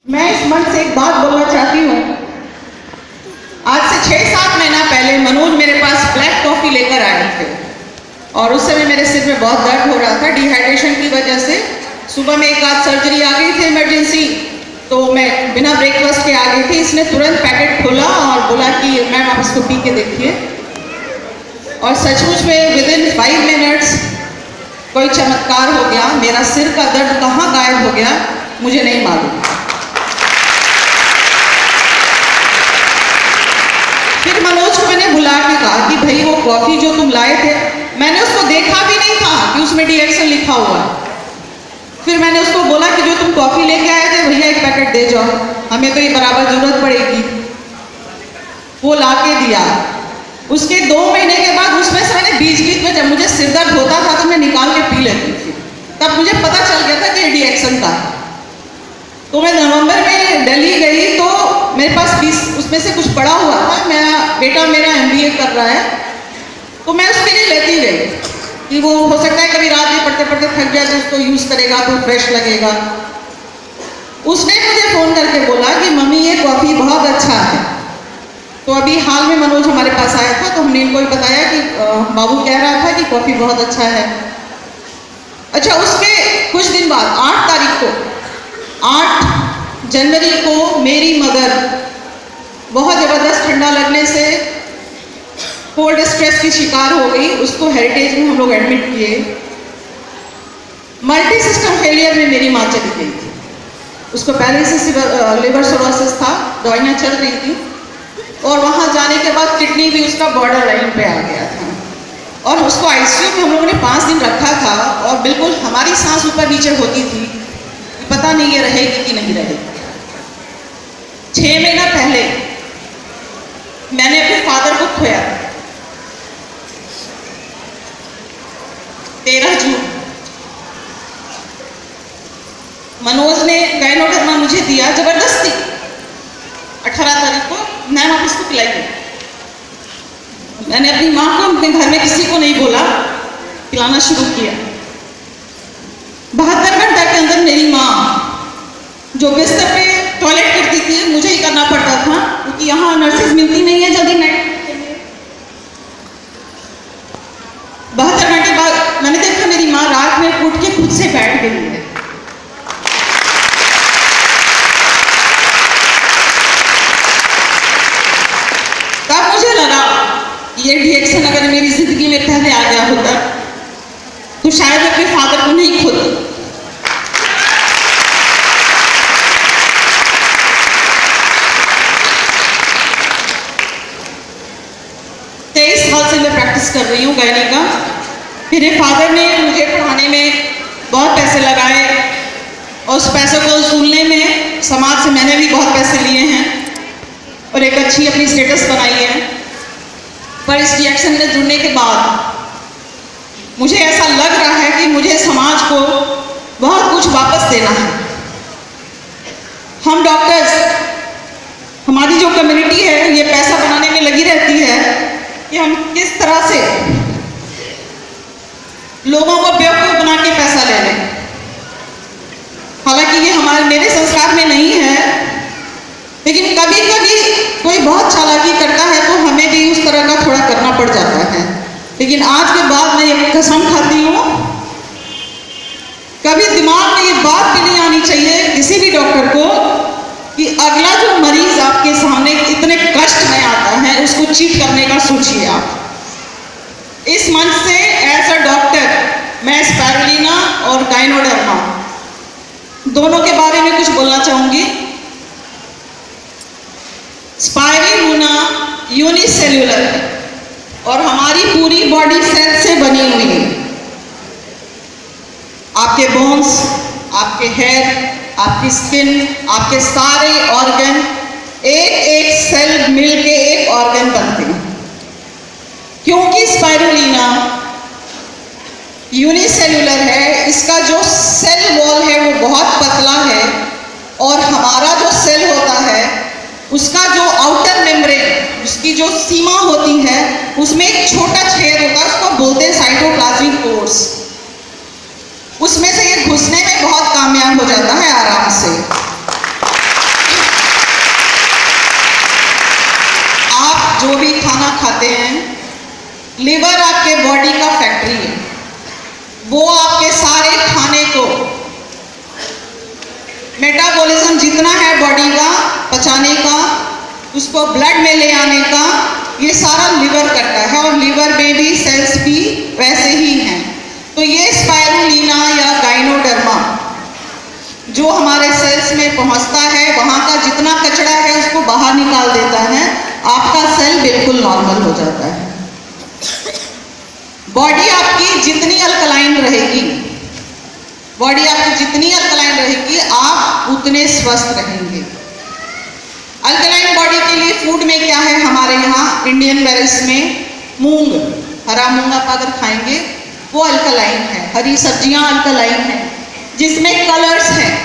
मैं इस मंच से एक बात बोलना चाहती हूँ। आज से 6-7 महीना पहले मनोज मेरे पास ब्लैक कॉफ़ी लेकर आए थे और उस समय मेरे सिर में बहुत दर्द हो रहा था डिहाइड्रेशन की वजह से। सुबह में एक आध सर्जरी आ गई थी इमरजेंसी, तो मैं बिना ब्रेकफास्ट के आ गई थी। इसने तुरंत पैकेट खोला और बोला कि मैम आप इसको पी के देखिए, और सचमुच में विदिन 5 मिनट्स कोई चमत्कार हो गया। मेरा सिर का दर्द कहाँ गायब हो गया मुझे नहीं मालूम। फिर मनोज को मैंने बुला के कहा कि भाई वो कॉफ़ी जो तुम लाए थे, मैंने उसको देखा भी नहीं था कि उसमें डिएक्शन लिखा हुआ है। फिर मैंने उसको बोला कि जो तुम कॉफ़ी लेके आए थे भैया एक पैकेट दे जाओ, हमें तो ये बराबर ज़रूरत पड़ेगी। वो ला के दिया। उसके 2 महीने के बाद उसमें से मैंने बीच में जब मुझे सिर दर्द होता था तो मैं निकाल के पी लेती थी। तब मुझे पता चल गया था कि ये डिएक्शन का है। तो मैं नवंबर में दिल्ली गई तो मेरे पास 20 उसमें से कुछ पड़ा हुआ था। मेरा बेटा MBA कर रहा है, तो मैं उसके लिए लेती गई कि वो हो सकता है कभी रात में पढ़ते पढ़ते थक जाए तो उसको यूज़ करेगा तो फ्रेश लगेगा। उसने मुझे फ़ोन करके बोला कि मम्मी ये कॉफ़ी बहुत अच्छा है। तो अभी हाल में मनोज हमारे पास आया था तो हमने इनको भी बताया कि बाबू कह रहा था कि कॉफ़ी बहुत अच्छा है। अच्छा, उसके कुछ दिन बाद 8 जनवरी को मेरी मदर बहुत ज़बरदस्त ठंडा लगने से कोल्ड स्ट्रेस की शिकार हो गई। उसको हेरिटेज में हम लोग एडमिट किए। मल्टी सिस्टम फेलियर में मेरी माँ चली गई थी। उसको पहले से लिवर सिरोसिस था, दवाइयाँ चल रही थी, और वहाँ जाने के बाद किडनी भी उसका बॉर्डर लाइन पे आ गया था। और उसको आईसीयू में हम लोगों ने 5 दिन रखा था और बिल्कुल हमारी सांस ऊपर नीचे होती थी, पता नहीं ये रहेगी कि नहीं रहेगी। 6 महीना पहले मैंने अपने फादर को खोया। 13 जून मनोज ने गायनोडर्मा मुझे दिया जबरदस्ती। 18 तारीख को मैम आप इसको पिलाइए। मैंने अपनी माँ को अपने घर में किसी को नहीं बोला, पिलाना शुरू किया। 72 घंटे के अंदर मेरी माँ जो बिस्तर पे टॉयलेट करती थी मुझे ही करना पड़ता था क्योंकि यहाँ नर्सेज मिलती नहीं है जल्दी नाइट के लिए। 72 घंटे बाद मैंने देखा मेरी माँ रात में उठ के खुद से बैठ गई है। तब मुझे लगा ये डिएक्शन अगर मेरी जिंदगी में पहले आ गया होता तो शायद अपने फादर को नहीं खोती। 23 साल से मैं प्रैक्टिस कर रही हूँ गायनी का। मेरे फादर ने मुझे पढ़ाने में बहुत पैसे लगाए और उस पैसों को वसूलने में समाज से मैंने भी बहुत पैसे लिए हैं और एक अच्छी अपनी स्टेटस बनाई है। पर इस डिएक्शन में जुड़ने के बाद मुझे ऐसा लग रहा है कि मुझे समाज को बहुत कुछ वापस देना है। हम डॉक्टर्स, हमारी जो कम्युनिटी है ये पैसा बनाने में लगी रहती है कि हम किस तरह से लोगों को बेवकूफ बना के पैसा ले लें। हालांकि ये मेरे संस्कार में नहीं है, लेकिन कभी कभी कोई बहुत चालाकी करता है तो हमें भी उस तरह का थोड़ा करना पड़ जाता है। लेकिन आज के बाद मैं एक कसम खाती हूँ, कभी दिमाग में ये बात भी नहीं आनी चाहिए किसी भी डॉक्टर को कि अगला जो मरीज आपके सामने इतने कष्ट में आता है उसको चीट करने का सोचिए आप। इस मंच से एज अ डॉक्टर मैं स्पाइरुलिना और गायनोडर्मा दोनों के बारे में कुछ बोलना चाहूँगी। स्पाइरुलिना यूनिसेल्यूलर है और हमारी पूरी बॉडी सेल से बनी हुई है। आपके बोन्स, आपके हेयर, आपकी स्किन, आपके सारे ऑर्गन एक सेल मिलके एक ऑर्गन बनते हैं। क्योंकि स्पाइरुलिना यूनिसेल्यूलर है, इसका जो सेल वॉल है वो बहुत पतला है और हमारा जो सेल होता है उसका जो आउटर मेम्ब्रेन, उसकी जो सीमा होती है उसमें एक छोटा छेद होता है, उसको बोलते हैं साइटोप्लाज्मिक पोर्स। उसमें से ये घुसने में बहुत कामयाब हो जाता है आराम से। आप जो भी खाना खाते हैं, लिवर आपके बॉडी का फैक्ट्री है। वो आपके सारे खाने को मेटाबॉलिज्म जितना है बॉडी का पचाने का, उसको ब्लड में ले आने का, ये सारा लिवर करता है। और लिवर में भी सेल्स भी वैसे ही हैं। तो ये स्पाइरुलिना या गाइनोडर्मा जो हमारे सेल्स में पहुंचता है, वहाँ का जितना कचरा है उसको बाहर निकाल देता है। आपका सेल बिल्कुल नॉर्मल हो जाता है। बॉडी आपकी जितनी अल्कलाइन रहेगी, बॉडी आपकी जितनी अल्कलाइन रहेगी, आप उतने स्वस्थ रहेंगे। अल्कलाइन बॉडी के लिए फूड में क्या है हमारे यहाँ इंडियन वेरेस में? मूंग, हरा मूंग आप अगर खाएंगे वो अल्कलाइन है। हरी सब्जियां अल्कलाइन हैं जिसमें कलर्स हैं,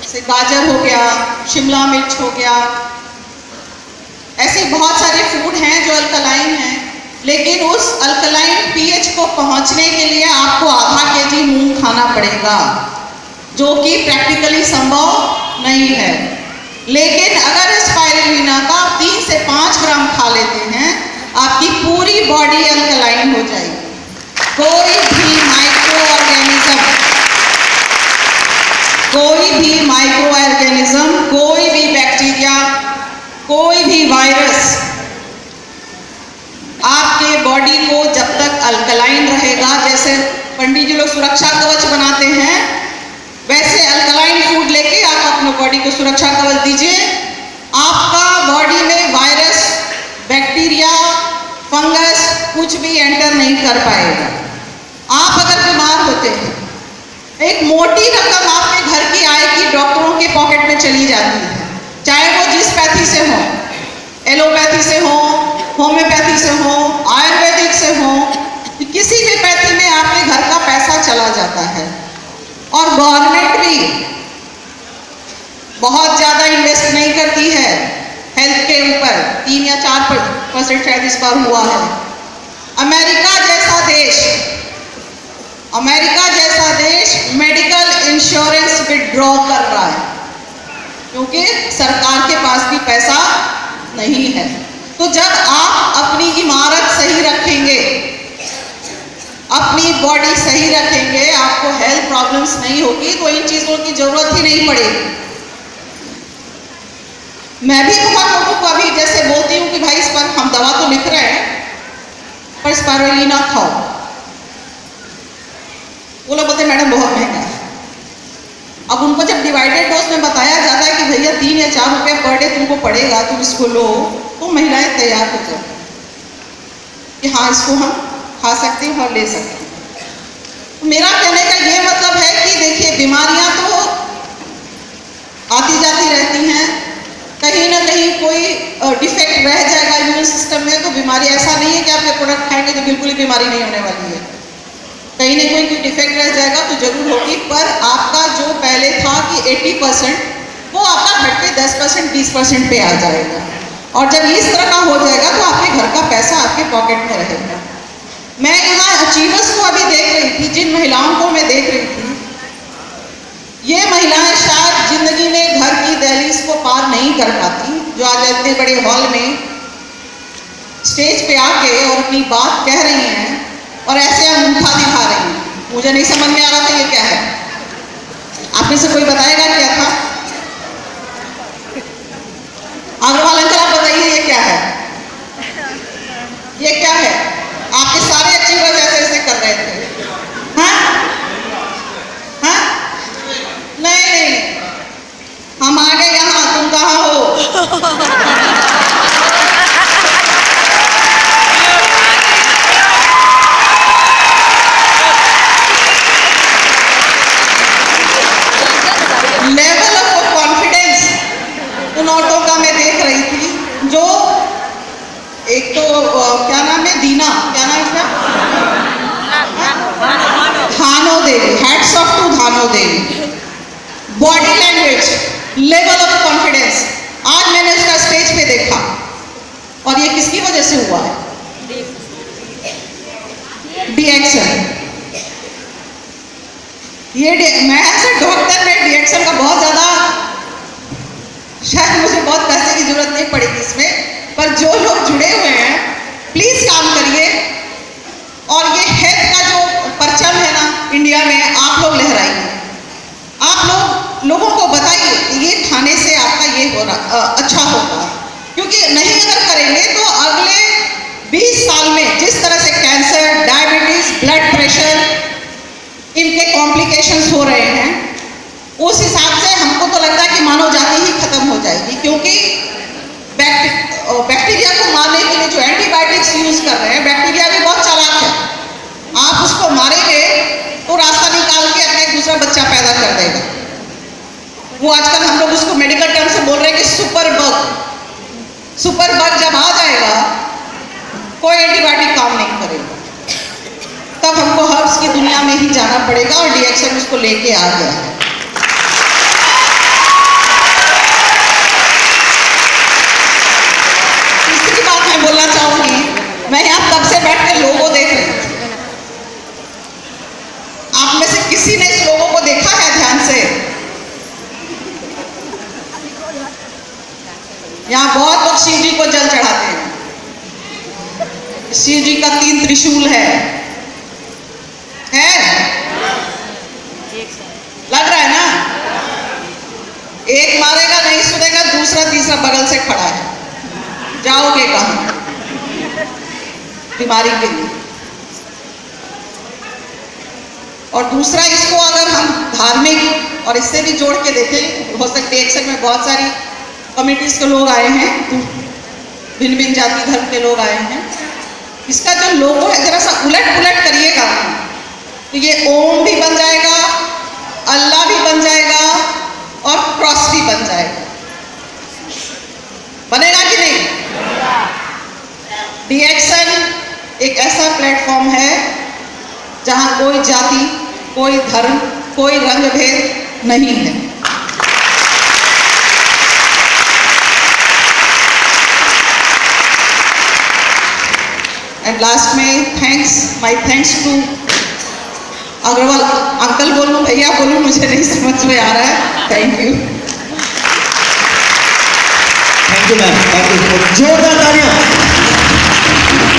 जैसे गाजर हो गया, शिमला मिर्च हो गया, ऐसे बहुत सारे फूड हैं जो अल्कलाइन हैं। लेकिन उस अल्कलाइन पीएच को पहुंचने के लिए आपको आधा केजी मूंग खाना पड़ेगा, जो कि प्रैक्टिकली संभव नहीं है। लेकिन अगर स्पाइरुलिना का 3 से 5 ग्राम खा लेते हैं, आपकी पूरी बॉडी अल्कलाइन हो जाएगी। कोई भी माइक्रो ऑर्गेनिज्म, कोई भी बैक्टीरिया, कोई भी वायरस आपके बॉडी को जब तक अल्कलाइन रहेगा, जैसे पंडित जी लोग सुरक्षा कवच बनाते हैं, वैसे अल्कलाइन फूड लेके आप अपने बॉडी को सुरक्षा कवच दीजिए। आपका बॉडी में वायरस, बैक्टीरिया, फंगस कुछ भी एंटर नहीं कर पाएगा। आप अगर बीमार होते हैं, एक मोटी रकम आपके घर की आय की डॉक्टरों के पॉकेट में चली जाती है, चाहे वो जिस पैथी से हो, एलोपैथी से हो, होम्योपैथी से हो, आयुर्वेदिक से हो, किसी भी पैथी में आपके घर का पैसा चला जाता है। और गवर्नमेंट भी बहुत ज़्यादा इन्वेस्ट नहीं करती है हेल्थ के ऊपर, 3 या 4% शायद इस बार हुआ है। अमेरिका जैसा देश मेडिकल इंश्योरेंस विड्रॉ कर रहा है, क्योंकि सरकार के पास भी पैसा नहीं है। तो जब आप अपनी इमारत सही रखेंगे, अपनी बॉडी सही रखेंगे, आपको हेल्थ प्रॉब्लम्स नहीं होगी, तो इन चीज़ों की जरूरत ही नहीं पड़ेगी। मैं भी बहुत लोगों को अभी जैसे बोलती हूँ कि भाई इस पर हम दवा तो लिख रहे हैं, पर स्पाइरुलिना खाओ। वो लोग बोलते मैडम बहुत महंगा है। अब उनको जब डिवाइडेड डोज में बताया जाता है कि भैया 3 या 4 रुपये पर डे तुमको पड़ेगा, तुम इसको लो, तो महिलाएं तैयार हो जाती हैं कि हाँ इसको हम खा सकते हैं और ले सकते हैं। मेरा कहने का ये मतलब है कि देखिए, बीमारियां तो आती जाती रहती हैं, कहीं ना कहीं कोई डिफेक्ट रह जाएगा इम्यून सिस्टम में, तो बीमारी ऐसा नहीं है कि आपके प्रोडक्ट खाएंगे तो बिल्कुल ही बीमारी नहीं होने वाली है। कहीं ना कोई डिफेक्ट रह जाएगा तो जरूर होगी, पर आपका जो पहले था कि 80%, वो आपका घट के 10%, 20% पे आ जाएगा। और जब इस तरह का हो जाएगा तो आपके घर का पैसा आपके पॉकेट में रहेगा। मैं यहाँ अचीवर्स को अभी देख रही थी, जिन महिलाओं को मैं देख रही थी, ये महिलाएं शायद जिंदगी में घर की दहलीज को पार नहीं कर पाती, जो आज इतने बड़े हॉल में स्टेज पे आके और अपनी बात कह रही हैं और ऐसे अंगूठा दिखा रही हैं। मुझे नहीं समझ में आ रहा था ये क्या है। आप में से कोई बताएगा क्या था? अग्रवाल अंकल आप बताइए ये क्या है? ये क्या है? आपके सारे अचीवर जैसे ऐसे कर रहे थे। हाँ हाँ, नहीं, हम आ गए यहाँ, तुम कहाँ हो? लेवल ऑफ कॉन्फिडेंस उन औरतों का मैं देख रही थी, जो एक तो क्या नाम है, दीना, क्या नाम है, Dhano Devi, hats off to Dhano Devi. Body language, level of confidence, आज मैंने उसका स्टेज पे देखा। और ये किसकी वजह से हुआ है? डीएक्शन। ये मैं ऐसे डॉक्टर में डीएक्शन का बहुत ज़्यादा, शायद मुझे बहुत पैसे की जरूरत नहीं पड़ेगी इसमें, पर जो लोग जुड़े हुए हैं प्लीज काम करिए, और ये हेल्थ का जो परचम है ना इंडिया में, आप लोग लहराइए, आप लोगों को बताइए कि ये खाने से आपका ये हो रहा अच्छा होगा, क्योंकि नहीं अगर करेंगे तो अगले 20 साल में जिस तरह से कैंसर, डायबिटीज, ब्लड प्रेशर, इनके कॉम्प्लिकेशंस हो रहे हैं, उस हिसाब से हमको तो लगता है कि मानव जाति ही खत्म हो जाएगी, क्योंकि बैक्टीरिया को मारने के लिए जो एंटीबायोटिक्स यूज कर रहे हैं, बैक्टीरिया भी बहुत चालाक है, आप उसको मारेंगे तो रास्ता निकाल के अपना एक दूसरा बच्चा पैदा कर देगा। वो आजकल हम लोग उसको मेडिकल टर्म से बोल रहे हैं कि सुपर बग जब आ जाएगा कोई एंटीबायोटिक काम नहीं करेगा, तब हमको हर्ब्स की दुनिया में ही जाना पड़ेगा, और डीएक्सएन उसको लेके आ गया है। तीसरी बात मैं बोलना चाहूंगी, मैं यहाँ तब से बैठ कर लोगों देख रही थी, आप में से किसी ने इस लोगों को देखा है ध्यान से? यहाँ बहुत लोग शिव जी को जल चढ़ाते हैं, शिव जी का 3 त्रिशूल है? लग रहा है ना? एक मारेगा नहीं सुनेगा, दूसरा तीसरा बगल से खड़ा है, जाओगे कहां बीमारी के लिए? और दूसरा, इसको अगर हम धार्मिक और इससे भी जोड़ के देखें, हो सकता है एक्शन में बहुत सारी कमिटीज के लोग आए हैं, भिन्न भिन्न जाति धर्म के लोग आए हैं, इसका जो लोगो है जरा सा उलट पुलट करिएगा तो ये ओम भी बन जाएगा, अल्लाह भी बन जाएगा, और क्रॉस भी बन जाएगा। बनेगा कि नहीं? डीएक्सएन एक ऐसा प्लेटफॉर्म है जहां कोई जाति, कोई धर्म, कोई रंग भेद नहीं है। एंड लास्ट में my thanks to Agarwal uncle बोलूं, भैया बोलूं, मुझे नहीं समझ में आ रहा है। Thank you ma'am, thank you. जोरदार तालियां।